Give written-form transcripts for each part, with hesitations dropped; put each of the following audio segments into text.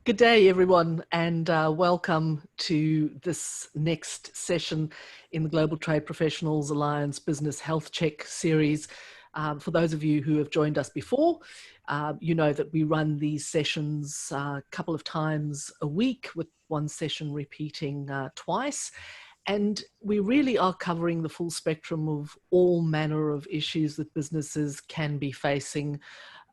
Good day, everyone, and welcome to this next session in the Global Trade Professionals Alliance Business Health Check series. For those of you who have joined us before, you know that we run these sessions a couple of times a week, with one session repeating twice. And we really are covering the full spectrum of all manner of issues that businesses can be facing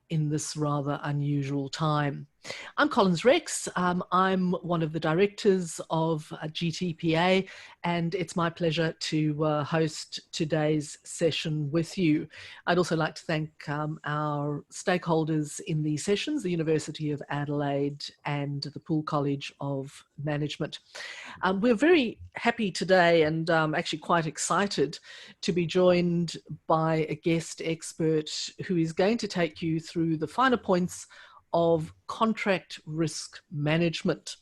in this rather unusual time. I'm Collins Rex. I'm one of the directors of GTPA, and it's my pleasure to host today's session with you. I'd also like to thank our stakeholders in these sessions, the University of Adelaide and the Poole College of Management. We're very happy today and actually quite excited to be joined by a guest expert who is going to take you through the finer points of contract risk management.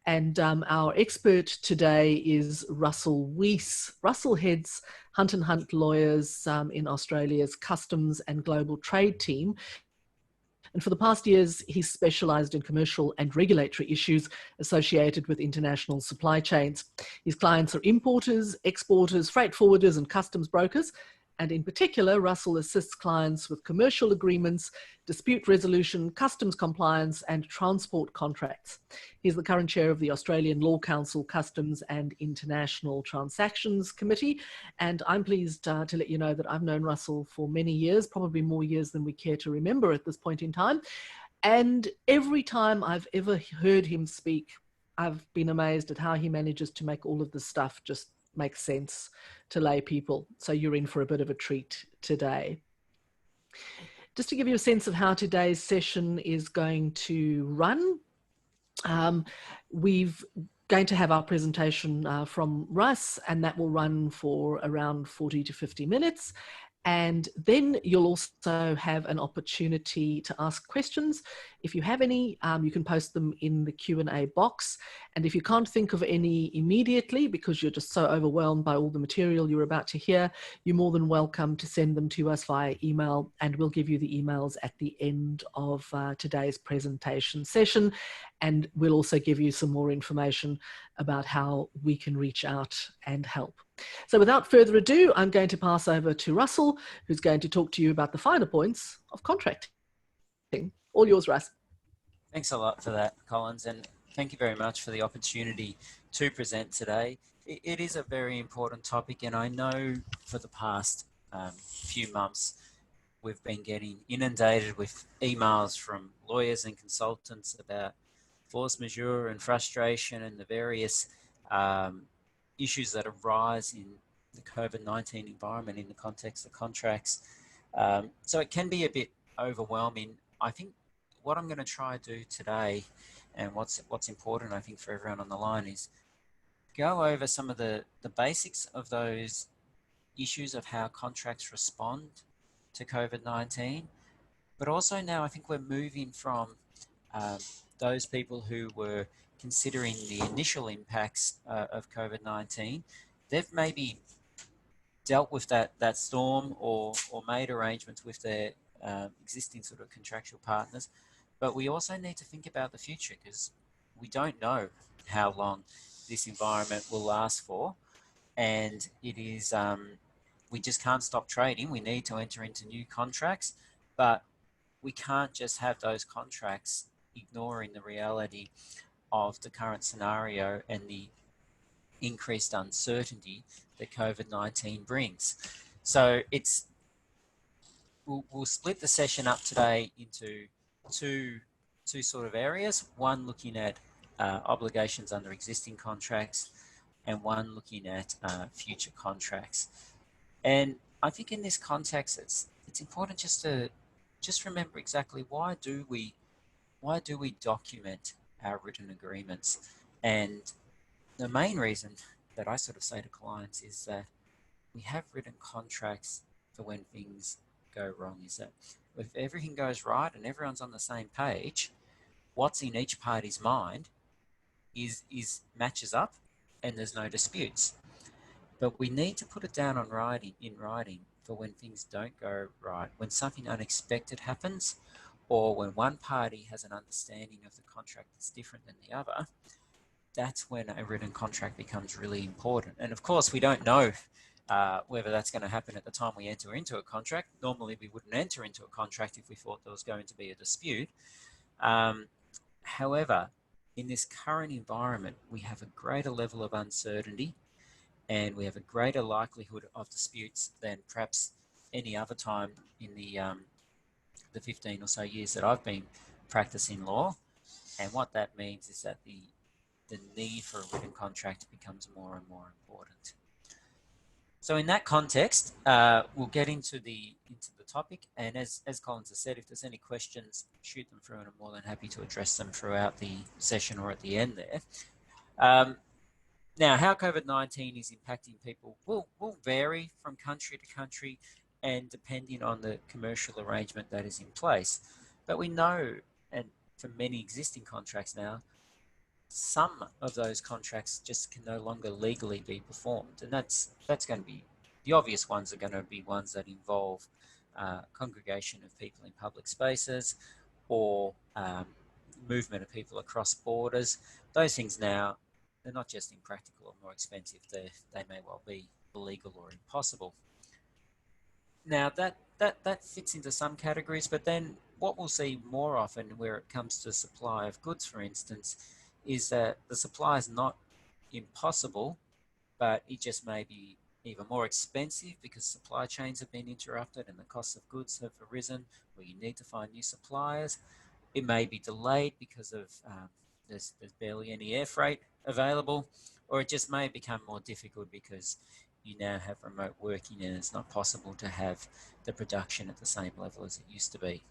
And our expert today is Russell Weiss. Russell heads Hunt & Hunt Lawyers in Australia's Customs and Global Trade team. And for the past years, he's specialized in commercial and regulatory issues associated with international supply chains. His clients are importers, exporters, freight forwarders, and customs brokers. And in particular, Russell assists clients with commercial agreements, dispute resolution, customs compliance, and transport contracts. He's the current chair of the Australian Law Council Customs and International Transactions Committee. And I'm pleased to let you know that I've known Russell for many years, probably more years than we care to remember at this point in time. And every time I've ever heard him speak, I've been amazed at how he manages to make all of this stuff just make sense to lay people. So you're in for a bit of a treat today. Just to give you a sense of how today's session is going to run, we're going to have our presentation from Russ, and that will run for around 40 to 50 minutes. And then you'll also have an opportunity to ask questions. If you have any, you can post them in the Q&A box. And if you can't think of any immediately because you're just so overwhelmed by all the material you're about to hear, you're more than welcome to send them to us via email, and we'll give you the emails at the end of today's presentation session. And we'll also give you some more information about how we can reach out and help. So without further ado, I'm going to pass over to Russell, who's going to talk to you about the finer points of contracting. All yours, Russ. Thanks a lot for that, Collins, and thank you very much for the opportunity to present today. It is a very important topic, and I know for the past few months we've been getting inundated with emails from lawyers and consultants about force majeure and frustration and the various issues that arise in the COVID-19 environment in the context of contracts. So it can be a bit overwhelming. I think what I'm going to try to do today, and what's important, I think, for everyone on the line, is go over some of the basics of those issues of how contracts respond to COVID-19. But also now I think we're moving from those people who were considering the initial impacts of COVID-19. They've maybe dealt with that storm or made arrangements with their existing sort of contractual partners. But we also need to think about the future, because we don't know how long this environment will last for. And it is, we just can't stop trading. We need to enter into new contracts, but we can't just have those contracts ignoring the reality of the current scenario and the increased uncertainty that COVID-19 brings. So we'll split the session up today into two sort of areas, one looking at obligations under existing contracts and one looking at future contracts. And I think in this context, it's important just to remember exactly why do we document our written agreements. And the main reason that I sort of say to clients is that we have written contracts for when things go wrong, is that if everything goes right and everyone's on the same page, what's in each party's mind is matches up and there's no disputes. But we need to put it down in writing for when things don't go right, when something unexpected happens, or when one party has an understanding of the contract that's different than the other, that's when a written contract becomes really important. And of course, we don't know whether that's going to happen at the time we enter into a contract. Normally, we wouldn't enter into a contract if we thought there was going to be a dispute. However, in this current environment, we have a greater level of uncertainty and we have a greater likelihood of disputes than perhaps any other time in the 15 or so years that I've been practicing law. And what that means is that the need for a written contract becomes more and more important. So in that context, we'll get into the topic. And as Collins has said, if there's any questions, shoot them through, and I'm more than happy to address them throughout the session or at the end there. Now, how COVID-19 is impacting people will vary from country to country and depending on the commercial arrangement that is in place. But we know, and for many existing contracts now, some of those contracts just can no longer legally be performed. And that's going to be, the obvious ones are going to be ones that involve congregation of people in public spaces or movement of people across borders. Those things now, they're not just impractical or more expensive, they may well be illegal or impossible. Now that fits into some categories, but then what we'll see more often where it comes to supply of goods, for instance, is that the supply is not impossible, but it just may be even more expensive because supply chains have been interrupted and the costs of goods have arisen, where you need to find new suppliers. It may be delayed because of there's barely any air freight available, or it just may become more difficult because you now have remote working and it's not possible to have the production at the same level as it used to be.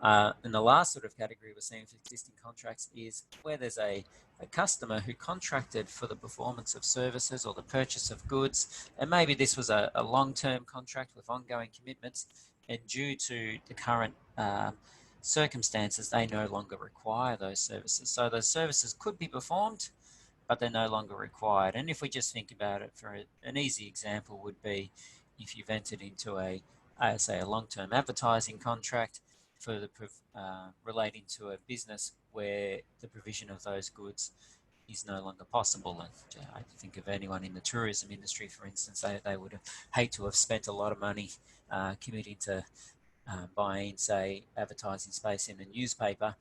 And the last sort of category we're seeing for existing contracts is where there's a customer who contracted for the performance of services or the purchase of goods, and maybe this was a long-term contract with ongoing commitments, and due to the current circumstances, they no longer require those services. So those services could be performed, but they're no longer required. And if we just think about it, for an easy example would be if you've entered into say a long-term advertising contract for the relating to a business where the provision of those goods is no longer possible. And I think of anyone in the tourism industry, for instance, they would hate to have spent a lot of money committing to buying, say, advertising space in a newspaper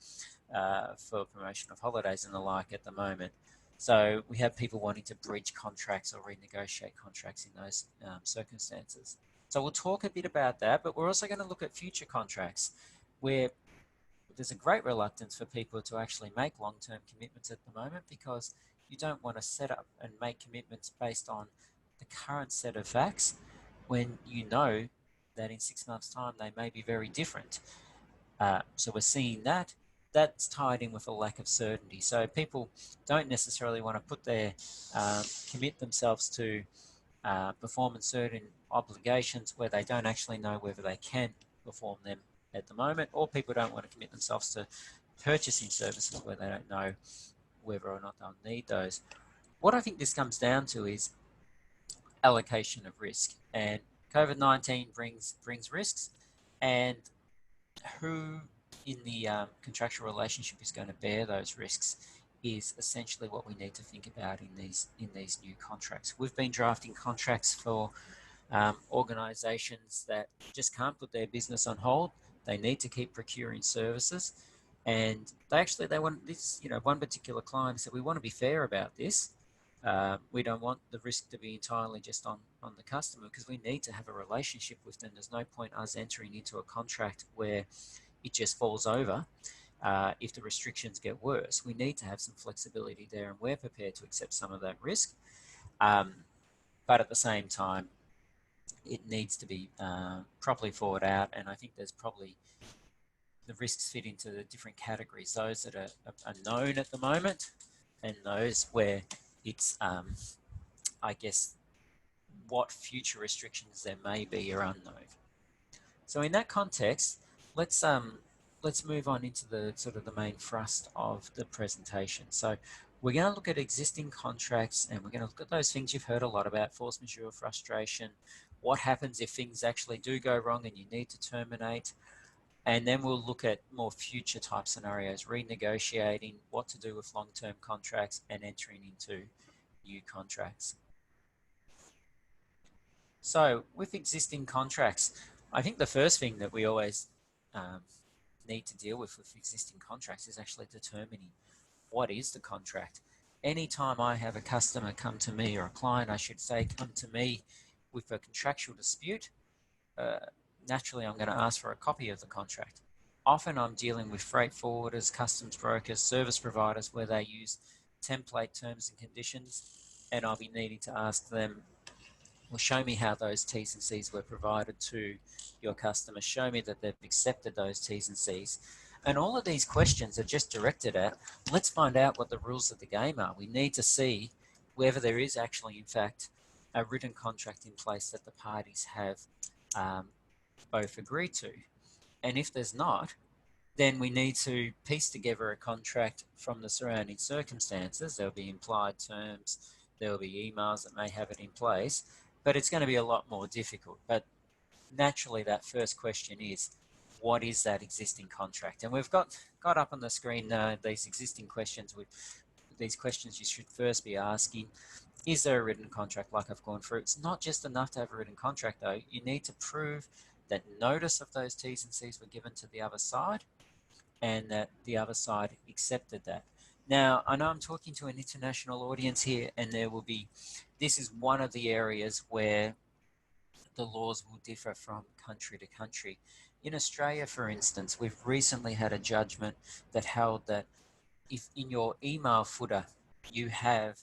for promotion of holidays and the like at the moment. So we have people wanting to breach contracts or renegotiate contracts in those circumstances. So we'll talk a bit about that, but we're also going to look at future contracts where there's a great reluctance for people to actually make long-term commitments at the moment because you don't want to set up and make commitments based on the current set of facts when you know that in 6 months' time they may be very different. So we're seeing that's tied in with a lack of certainty. So people don't necessarily want to put commit themselves to perform certain obligations where they don't actually know whether they can perform them at the moment, or people don't want to commit themselves to purchasing services where they don't know whether or not they'll need those. What I think this comes down to is allocation of risk, and COVID-19 brings risks, and who in the contractual relationship is going to bear those risks is essentially what we need to think about in these new contracts. We've been drafting contracts for organisations that just can't put their business on hold. They need to keep procuring services, and they want this. One particular client said, "We want to be fair about this. We don't want the risk to be entirely just on the customer because we need to have a relationship with them. There's no point us entering into a contract where it just falls over if the restrictions get worse. We need to have some flexibility there, and we're prepared to accept some of that risk. But at the same time, it needs to be properly thought out, and I think there's probably the risks fit into the different categories, those that are known at the moment and those where it's, I guess, what future restrictions there may be are unknown. So in that context, let's move on into the sort of the main thrust of the presentation. So we're going to look at existing contracts, and we're going to look at those things you've heard a lot about: force majeure, frustration, what happens if things actually do go wrong and you need to terminate, And then we'll look at more future type scenarios, renegotiating, what to do with long-term contracts, and entering into new contracts. So with existing contracts, I think the first thing that we always need to deal with existing contracts is actually determining what is the contract. Anytime I have a customer come to me, or a client, I should say, come to me with a contractual dispute, naturally I'm going to ask for a copy of the contract. Often I'm dealing with freight forwarders, customs brokers, service providers where they use template terms and conditions, and I'll be needing to ask them, well, show me how those T's and C's were provided to your customer. Show me that they've accepted those T's and C's. And all of these questions are just directed at, let's find out what the rules of the game are. We need to see whether there is actually, in fact, a written contract in place that the parties have both agreed to. And if there's not, then we need to piece together a contract from the surrounding circumstances. There'll be implied terms, there'll be emails that may have it in place, but it's going to be a lot more difficult. But naturally, that first question is, what is that existing contract? And we've got up on the screen these existing questions. These questions you should first be asking, is there a written contract like I've gone through? It's not just enough to have a written contract though. You need to prove that notice of those T's and C's were given to the other side and that the other side accepted that. Now, I know I'm talking to an international audience here, and this is one of the areas where the laws will differ from country to country. In Australia, for instance, we've recently had a judgment that held that if in your email footer you have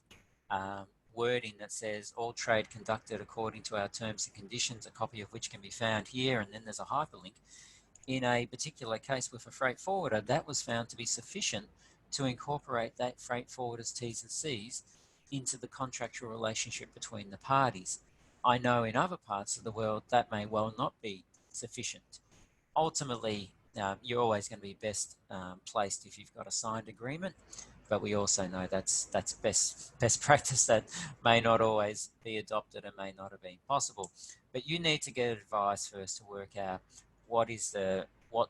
wording that says all trade conducted according to our terms and conditions, a copy of which can be found here, and then there's a hyperlink, in a particular case with a freight forwarder, that was found to be sufficient to incorporate that freight forwarder's T's and C's into the contractual relationship between the parties. I know in other parts of the world that may well not be sufficient. Ultimately, you're always going to be best placed if you've got a signed agreement, but we also know that's best practice that may not always be adopted and may not have been possible. But you need to get advice first to work out what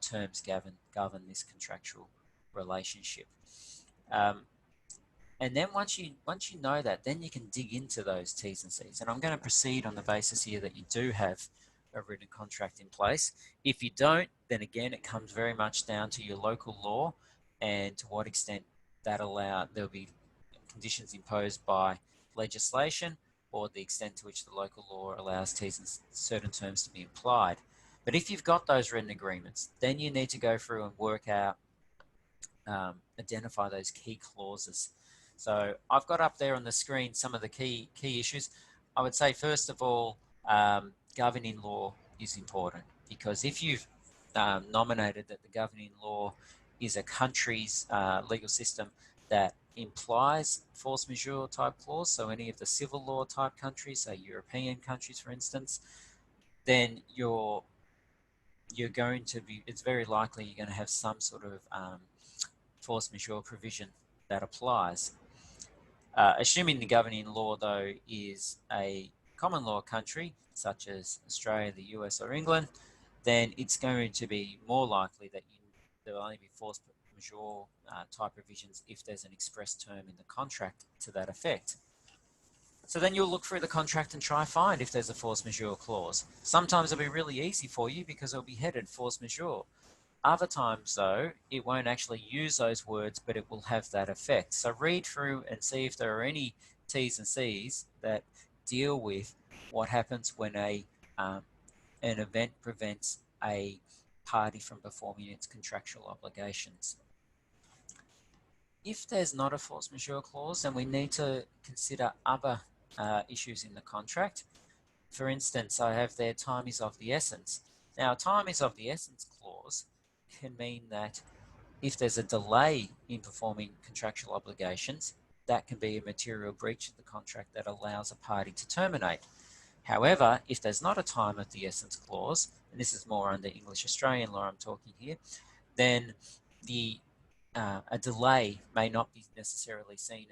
terms govern this contractual relationship. And then once you know that, then you can dig into those T's and C's. And I'm going to proceed on the basis here that you do have a written contract in place. If you don't, then again, it comes very much down to your local law and to what extent there'll be conditions imposed by legislation, or the extent to which the local law allows T's and certain terms to be applied. But if you've got those written agreements, then you need to go through and work out, identify those key clauses. So I've got up there on the screen some of the key issues. I would say, first of all, governing law is important, because if you've nominated that the governing law is a country's legal system that implies force majeure type clause, so any of the civil law type countries, say European countries, for instance, then it's very likely you're going to have some sort of force majeure provision that applies. Assuming the governing law, though, is a common law country, such as Australia, the US, or England, then it's going to be more likely that there will only be force majeure type provisions if there's an express term in the contract to that effect. So then you'll look through the contract and try find if there's a force majeure clause. Sometimes it'll be really easy for you because it'll be headed force majeure. Other times, though, it won't actually use those words, but it will have that effect. So read through and see if there are any T's and C's that deal with what happens when an event prevents a party from performing its contractual obligations. If there's not a force majeure clause, then we need to consider other issues in the contract. For instance, I have there time is of the essence. Now, time is of the essence clause can mean that if there's a delay in performing contractual obligations, that can be a material breach of the contract that allows a party to terminate. However, if there's not a time of the essence clause, and this is more under English Australian law I'm talking here, then a delay may not be necessarily seen